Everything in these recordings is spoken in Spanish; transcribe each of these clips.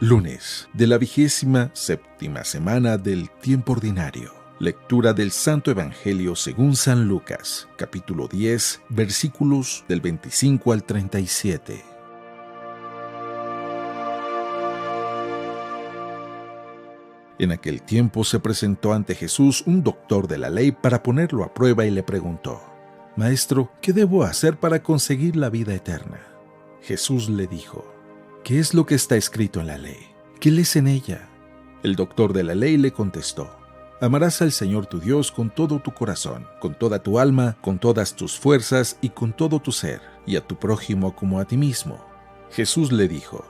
Lunes de la 27ª semana del tiempo ordinario. Lectura del Santo Evangelio según San Lucas, capítulo 10, versículos del 25 al 37. En aquel tiempo se presentó ante Jesús un doctor de la ley para ponerlo a prueba y le preguntó: «Maestro, ¿qué debo hacer para conseguir la vida eterna?». Jesús le dijo: «¿Qué es lo que está escrito en la ley? ¿Qué lees en ella?». El doctor de la ley le contestó: «Amarás al Señor tu Dios con todo tu corazón, con toda tu alma, con todas tus fuerzas y con todo tu ser, y a tu prójimo como a ti mismo». Jesús le dijo: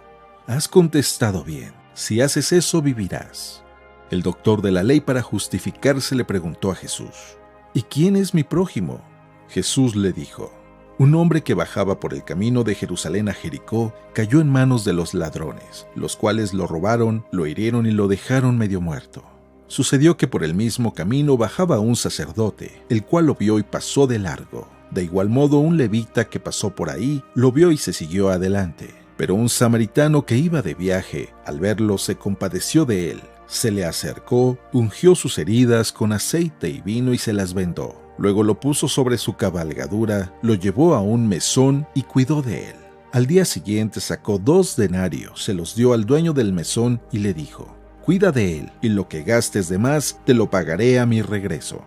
«Has contestado bien. Si haces eso, vivirás». El doctor de la ley, para justificarse, le preguntó a Jesús: «¿Y quién es mi prójimo?». Jesús le dijo: «Un hombre que bajaba por el camino de Jerusalén a Jericó cayó en manos de los ladrones, los cuales lo robaron, lo hirieron y lo dejaron medio muerto. Sucedió que por el mismo camino bajaba un sacerdote, el cual lo vio y pasó de largo. De igual modo, un levita que pasó por ahí lo vio y se siguió adelante. Pero un samaritano que iba de viaje, al verlo, se compadeció de él. Se le acercó, ungió sus heridas con aceite y vino y se las vendó. Luego lo puso sobre su cabalgadura, lo llevó a un mesón y cuidó de él. Al día siguiente sacó 2 denarios, se los dio al dueño del mesón y le dijo: «Cuida de él, y lo que gastes de más te lo pagaré a mi regreso».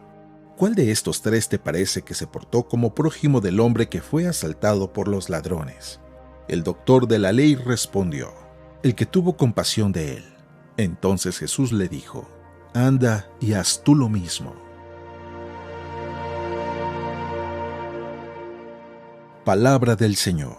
¿Cuál de estos 3 te parece que se portó como prójimo del hombre que fue asaltado por los ladrones? El doctor de la ley respondió: «El que tuvo compasión de él». Entonces Jesús le dijo: «Anda y haz tú lo mismo». Palabra del Señor.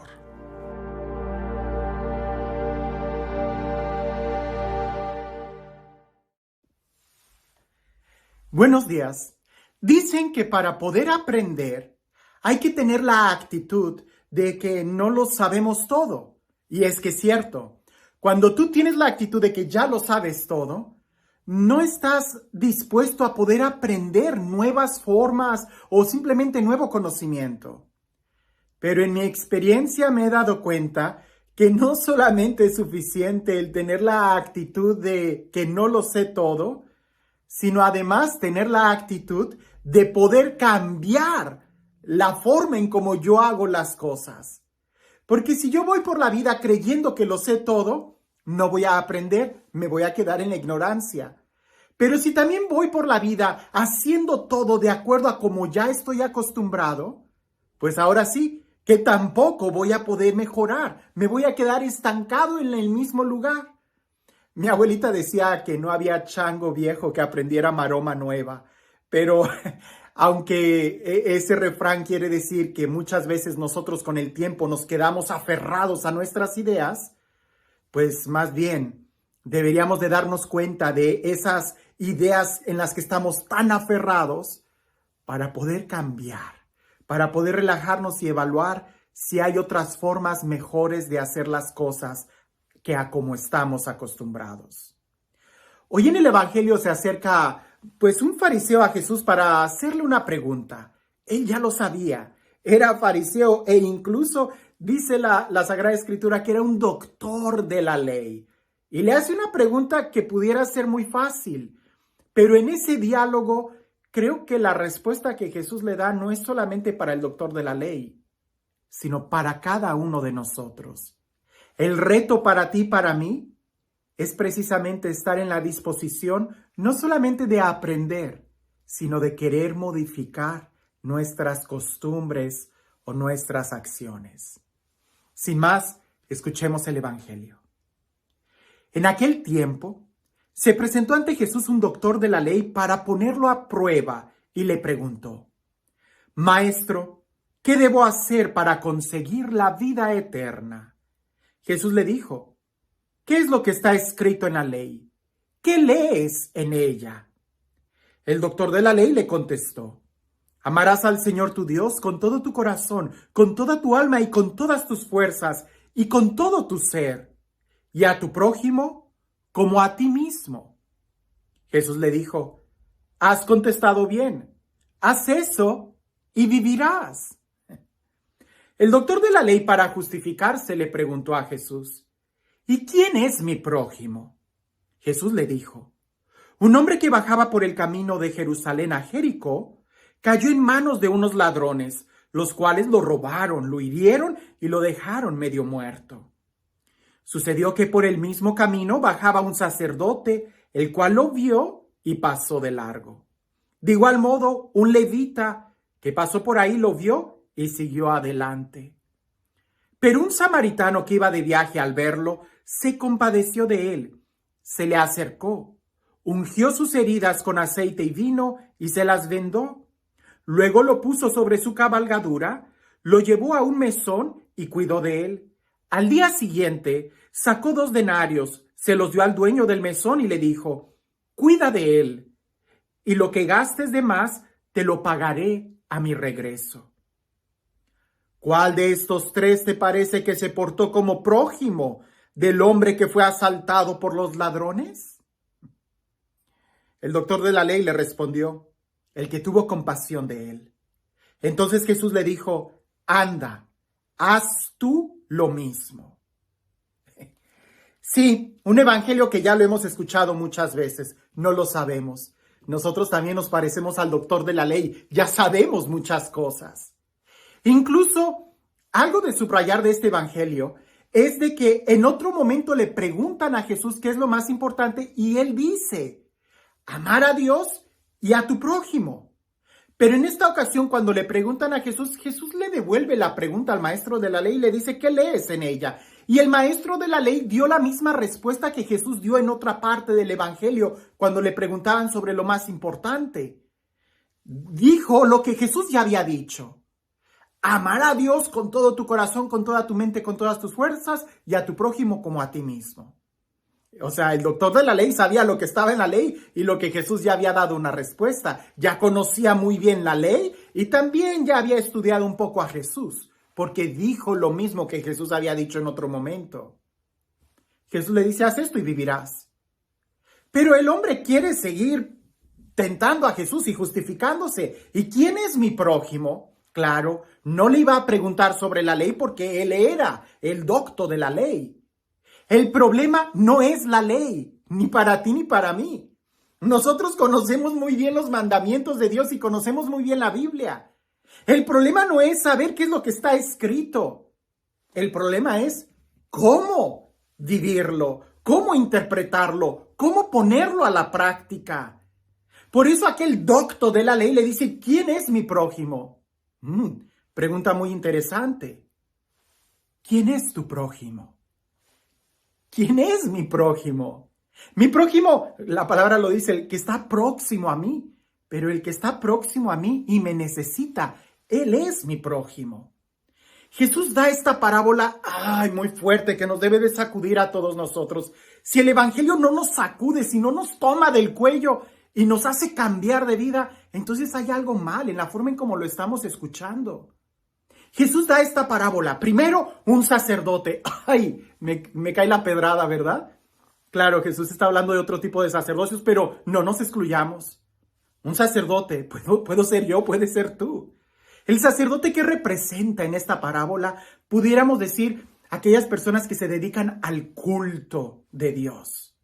Buenos días. Dicen que para poder aprender hay que tener la actitud de que no lo sabemos todo. Y es que es cierto. Cuando tú tienes la actitud de que ya lo sabes todo, no estás dispuesto a poder aprender nuevas formas o simplemente nuevo conocimiento. Pero en mi experiencia me he dado cuenta que no solamente es suficiente el tener la actitud de que no lo sé todo, sino además tener la actitud de poder cambiar la forma en cómo yo hago las cosas. Porque si yo voy por la vida creyendo que lo sé todo, no voy a aprender, me voy a quedar en la ignorancia. Pero si también voy por la vida haciendo todo de acuerdo a como ya estoy acostumbrado, pues ahora sí, que tampoco voy a poder mejorar, me voy a quedar estancado en el mismo lugar. Mi abuelita decía que no había chango viejo que aprendiera maroma nueva, pero aunque ese refrán quiere decir que muchas veces nosotros con el tiempo nos quedamos aferrados a nuestras ideas, pues más bien deberíamos de darnos cuenta de esas ideas en las que estamos tan aferrados para poder cambiar, para poder relajarnos y evaluar si hay otras formas mejores de hacer las cosas que a como estamos acostumbrados. Hoy en el Evangelio se acerca pues un fariseo a Jesús para hacerle una pregunta. Él ya lo sabía, era fariseo e incluso dice la Sagrada Escritura que era un doctor de la ley. Y le hace una pregunta que pudiera ser muy fácil, pero en ese diálogo creo que la respuesta que Jesús le da no es solamente para el doctor de la ley, sino para cada uno de nosotros. El reto para ti y para mí es precisamente estar en la disposición no solamente de aprender, sino de querer modificar nuestras costumbres o nuestras acciones. Sin más, escuchemos el Evangelio. En aquel tiempo, se presentó ante Jesús un doctor de la ley para ponerlo a prueba y le preguntó: «Maestro, ¿qué debo hacer para conseguir la vida eterna?». Jesús le dijo: «¿Qué es lo que está escrito en la ley? ¿Qué lees en ella?». El doctor de la ley le contestó: «Amarás al Señor tu Dios con todo tu corazón, con toda tu alma y con todas tus fuerzas y con todo tu ser, y a tu prójimo como a ti mismo». Jesús le dijo: «Has contestado bien. Haz eso y vivirás». El doctor de la ley, para justificarse, le preguntó a Jesús: ¿y quién es mi prójimo? Jesús le dijo, un hombre que bajaba por el camino de Jerusalén a Jericó cayó en manos de unos ladrones, los cuales lo robaron, lo hirieron y lo dejaron medio muerto. Sucedió que por el mismo camino bajaba un sacerdote, el cual lo vio y pasó de largo. De igual modo, un levita que pasó por ahí lo vio y siguió adelante. Pero un samaritano que iba de viaje al verlo, se compadeció de él, se le acercó, ungió sus heridas con aceite y vino y se las vendó. Luego lo puso sobre su cabalgadura, lo llevó a un mesón y cuidó de él. Al día siguiente sacó 2 denarios, se los dio al dueño del mesón y le dijo, cuida de él, y lo que gastes de más te lo pagaré a mi regreso. ¿Cuál de estos 3 te parece que se portó como prójimo del hombre que fue asaltado por los ladrones? El doctor de la ley le respondió, el que tuvo compasión de él. Entonces Jesús le dijo, anda, haz tú lo mismo. Sí, un evangelio que ya lo hemos escuchado muchas veces, no lo sabemos. Nosotros también nos parecemos al doctor de la ley, ya sabemos muchas cosas. Incluso, algo de subrayar de este evangelio es de que en otro momento le preguntan a Jesús qué es lo más importante y él dice, amar a Dios y a tu prójimo. Pero en esta ocasión, cuando le preguntan a Jesús, Jesús le devuelve la pregunta al maestro de la ley y le dice, ¿qué lees en ella? Y el maestro de la ley dio la misma respuesta que Jesús dio en otra parte del evangelio cuando le preguntaban sobre lo más importante. Dijo lo que Jesús ya había dicho. Amar a Dios con todo tu corazón, con toda tu mente, con todas tus fuerzas y a tu prójimo como a ti mismo. O sea, el doctor de la ley sabía lo que estaba en la ley y lo que Jesús ya había dado una respuesta. Ya conocía muy bien la ley y también ya había estudiado un poco a Jesús, porque dijo lo mismo que Jesús había dicho en otro momento. Jesús le dice, haz esto y vivirás. Pero el hombre quiere seguir tentando a Jesús y justificándose. ¿Y quién es mi prójimo? Claro, no le iba a preguntar sobre la ley porque él era el doctor de la ley. El problema no es la ley, ni para ti ni para mí. Nosotros conocemos muy bien los mandamientos de Dios y conocemos muy bien la Biblia. El problema no es saber qué es lo que está escrito. El problema es cómo vivirlo, cómo interpretarlo, cómo ponerlo a la práctica. Por eso aquel doctor de la ley le dice, ¿quién es mi prójimo? Pregunta muy interesante. ¿Quién es tu prójimo? ¿Quién es mi prójimo? Mi prójimo, la palabra lo dice, el que está próximo a mí. Pero el que está próximo a mí y me necesita, él es mi prójimo. Jesús da esta parábola, muy fuerte, que nos debe de sacudir a todos nosotros. Si el evangelio no nos sacude, si no nos toma del cuello y nos hace cambiar de vida, entonces hay algo mal en la forma en cómo lo estamos escuchando. Jesús da esta parábola. Primero, un sacerdote. Me cae la pedrada, ¿verdad? Claro, Jesús está hablando de otro tipo de sacerdocios, pero no nos excluyamos. Un sacerdote, puedo ser yo, puede ser tú. El sacerdote que representa en esta parábola, pudiéramos decir, aquellas personas que se dedican al culto de Dios.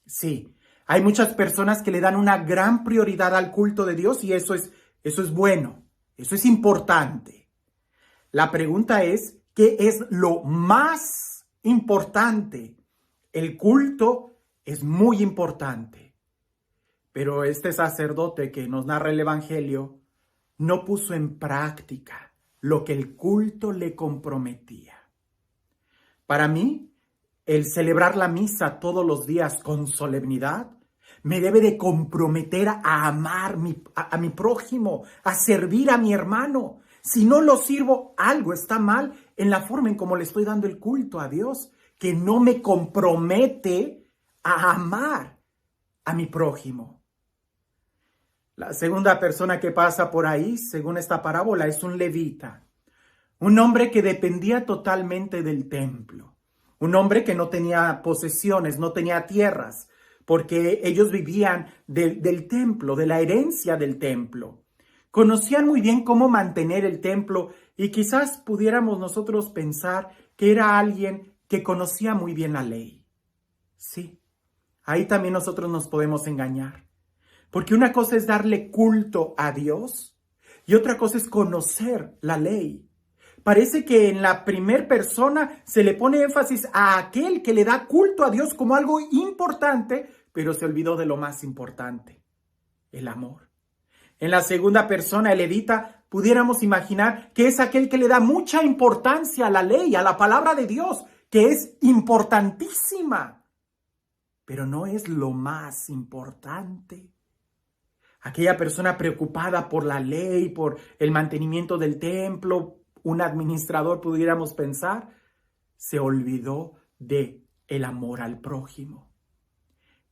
Sí, hay muchas personas que le dan una gran prioridad al culto de Dios y eso es bueno, eso es importante. La pregunta es, ¿qué es lo más importante? El culto es muy importante, pero este sacerdote que nos narra el evangelio no puso en práctica lo que el culto le comprometía. Para mí, el celebrar la misa todos los días con solemnidad me debe de comprometer a amar a mi prójimo, a servir a mi hermano. Si no lo sirvo, algo está mal en la forma en cómo le estoy dando el culto a Dios, que no me compromete a amar a mi prójimo. La segunda persona que pasa por ahí, según esta parábola, es un levita, un hombre que dependía totalmente del templo, un hombre que no tenía posesiones, no tenía tierras, porque ellos vivían del templo, de la herencia del templo. Conocían muy bien cómo mantener el templo y quizás pudiéramos nosotros pensar que era alguien que conocía muy bien la ley. Sí, ahí también nosotros nos podemos engañar. Porque una cosa es darle culto a Dios y otra cosa es conocer la ley. Parece que en la primera persona se le pone énfasis a aquel que le da culto a Dios como algo importante, pero se olvidó de lo más importante, el amor. En la segunda persona, el levita, pudiéramos imaginar que es aquel que le da mucha importancia a la ley, a la palabra de Dios, que es importantísima, pero no es lo más importante. Aquella persona preocupada por la ley, por el mantenimiento del templo, un administrador pudiéramos pensar, se olvidó de el amor al prójimo.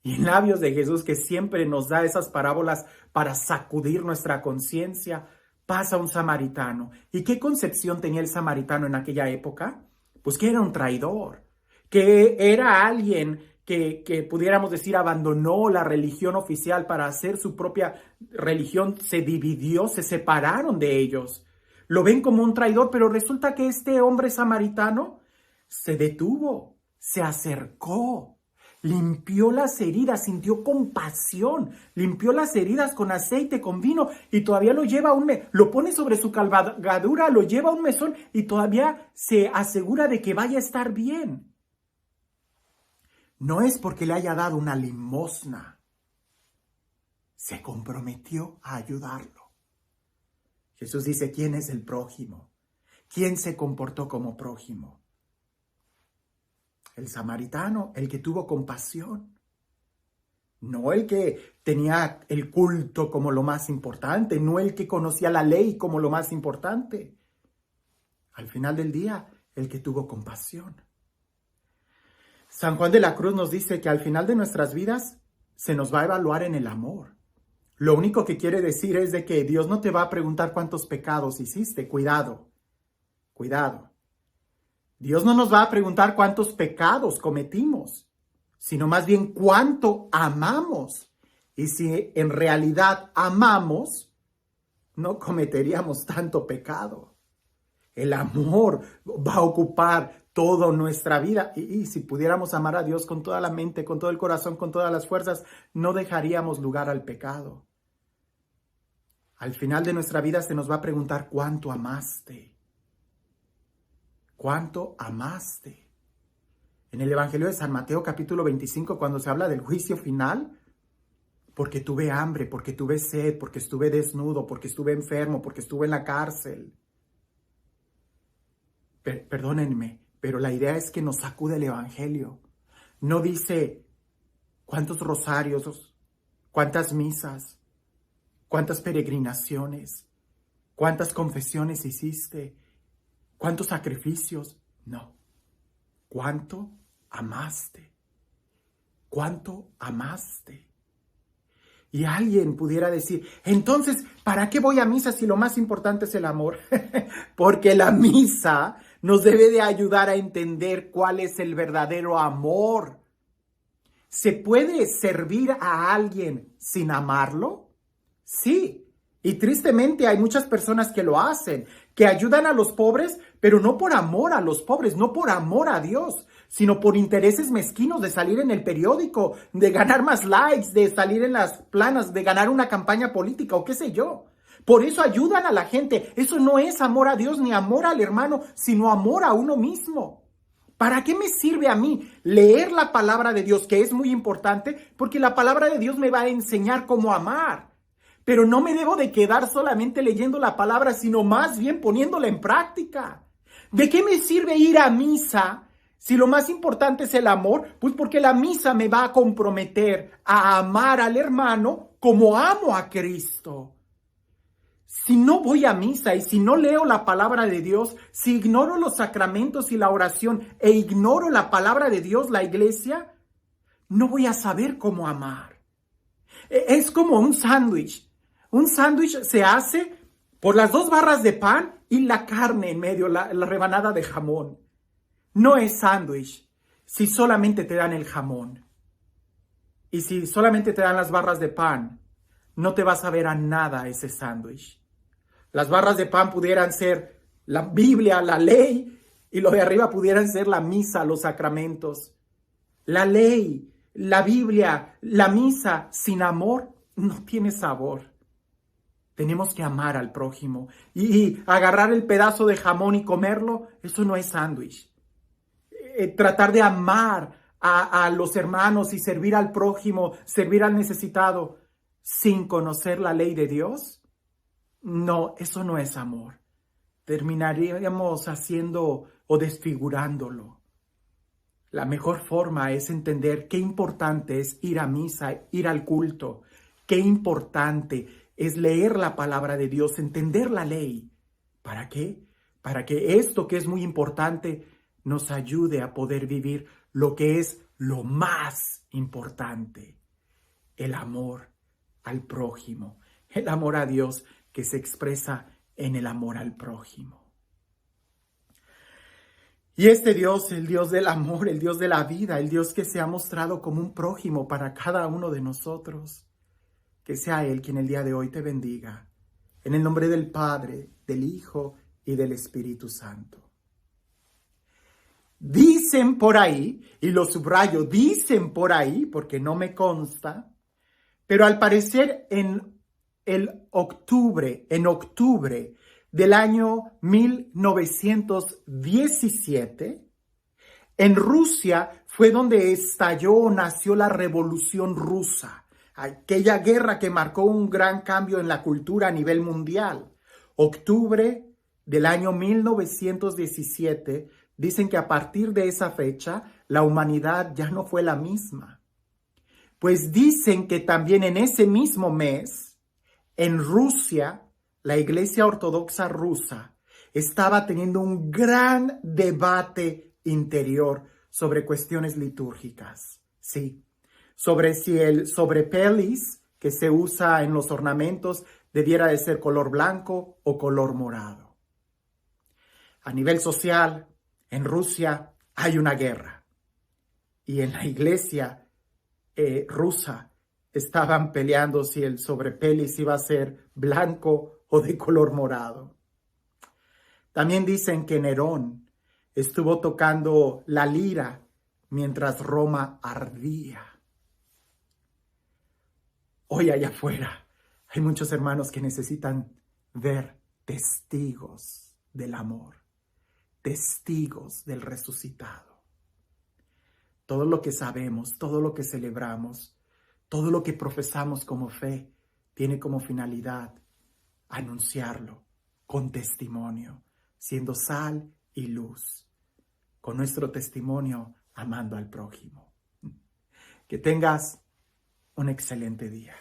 Y en labios de Jesús, que siempre nos da esas parábolas para sacudir nuestra conciencia, pasa un samaritano. ¿Y qué concepción tenía el samaritano en aquella época? Pues que era un traidor, que era alguien que pudiéramos decir abandonó la religión oficial para hacer su propia religión, se dividió, se separaron de ellos. Lo ven como un traidor, pero resulta que este hombre samaritano se detuvo, se acercó, limpió las heridas, sintió compasión, limpió las heridas con aceite, con vino y todavía lo lleva lo pone sobre su cabalgadura, lo lleva a un mesón y todavía se asegura de que vaya a estar bien. No es porque le haya dado una limosna, se comprometió a ayudarlo. Jesús dice, ¿quién es el prójimo? ¿Quién se comportó como prójimo? El samaritano, el que tuvo compasión. No el que tenía el culto como lo más importante, no el que conocía la ley como lo más importante. Al final del día, el que tuvo compasión. San Juan de la Cruz nos dice que al final de nuestras vidas se nos va a evaluar en el amor. Lo único que quiere decir es de que Dios no te va a preguntar cuántos pecados hiciste. Cuidado, cuidado. Dios no nos va a preguntar cuántos pecados cometimos, sino más bien cuánto amamos. Y si en realidad amamos, no cometeríamos tanto pecado. El amor va a ocupar toda nuestra vida. Y si pudiéramos amar a Dios con toda la mente, con todo el corazón, con todas las fuerzas, no dejaríamos lugar al pecado. Al final de nuestra vida se nos va a preguntar cuánto amaste. ¿Cuánto amaste? En el Evangelio de San Mateo capítulo 25, cuando se habla del juicio final, porque tuve hambre, porque tuve sed, porque estuve desnudo, porque estuve enfermo, porque estuve en la cárcel. Perdónenme, pero la idea es que nos sacude el Evangelio. No dice cuántos rosarios, cuántas misas, cuántas peregrinaciones, cuántas confesiones hiciste, cuántos sacrificios. No. ¿Cuánto amaste? ¿Cuánto amaste? Y alguien pudiera decir, entonces, ¿para qué voy a misa si lo más importante es el amor? Porque la misa nos debe de ayudar a entender cuál es el verdadero amor. ¿Se puede servir a alguien sin amarlo? Sí, y tristemente hay muchas personas que lo hacen, que ayudan a los pobres, pero no por amor a los pobres, no por amor a Dios, sino por intereses mezquinos de salir en el periódico, de ganar más likes, de salir en las planas, de ganar una campaña política o qué sé yo. Por eso ayudan a la gente. Eso no es amor a Dios ni amor al hermano, sino amor a uno mismo. ¿Para qué me sirve a mí leer la palabra de Dios, que es muy importante? Porque la palabra de Dios me va a enseñar cómo amar. Pero no me debo de quedar solamente leyendo la palabra, sino más bien poniéndola en práctica. ¿De qué me sirve ir a misa si lo más importante es el amor? Pues porque la misa me va a comprometer a amar al hermano como amo a Cristo. Si no voy a misa y si no leo la palabra de Dios, si ignoro los sacramentos y la oración e ignoro la palabra de Dios, la iglesia, no voy a saber cómo amar. Es como un sándwich. Un sándwich se hace por las 2 barras de pan y la carne en medio, la rebanada de jamón. No es sándwich si solamente te dan el jamón. Y si solamente te dan las barras de pan, no te va a saber a nada ese sándwich. Las barras de pan pudieran ser la Biblia, la ley, Y lo de arriba pudieran ser la misa, los sacramentos. La ley, la Biblia, la misa sin amor no tiene sabor. Tenemos que amar al prójimo y agarrar el pedazo de jamón y comerlo, eso no es sándwich. Tratar de amar a los hermanos y servir al prójimo, servir al necesitado sin conocer la ley de Dios, no, eso no es amor. Terminaríamos haciendo o desfigurándolo. La mejor forma es entender qué importante es ir a misa, ir al culto, qué importante es leer la palabra de Dios, entender la ley. ¿Para qué? Para que esto que es muy importante nos ayude a poder vivir lo que es lo más importante, el amor al prójimo, el amor a Dios que se expresa en el amor al prójimo. Y este Dios, el Dios del amor, el Dios de la vida, el Dios que se ha mostrado como un prójimo para cada uno de nosotros, que sea Él quien el día de hoy te bendiga. En el nombre del Padre, del Hijo y del Espíritu Santo. Dicen por ahí, y lo subrayo, dicen por ahí, porque no me consta, pero al parecer en octubre del año 1917, en Rusia fue donde estalló o nació la Revolución Rusa, aquella guerra que marcó un gran cambio en la cultura a nivel mundial. Octubre del año 1917, dicen que a partir de esa fecha la humanidad ya no fue la misma. Pues dicen que también en ese mismo mes, en Rusia, la Iglesia Ortodoxa rusa estaba teniendo un gran debate interior sobre cuestiones litúrgicas. Sí, sobre si el sobrepelis que se usa en los ornamentos debiera de ser color blanco o color morado. A nivel social, en Rusia hay una guerra y en la iglesia rusa estaban peleando si el sobrepelis iba a ser blanco o de color morado. También dicen que Nerón estuvo tocando la lira mientras Roma ardía. Hoy allá afuera hay muchos hermanos que necesitan ver testigos del amor, testigos del resucitado. Todo lo que sabemos, todo lo que celebramos, todo lo que profesamos como fe, tiene como finalidad anunciarlo con testimonio, siendo sal y luz, con nuestro testimonio amando al prójimo. Que tengas un excelente día.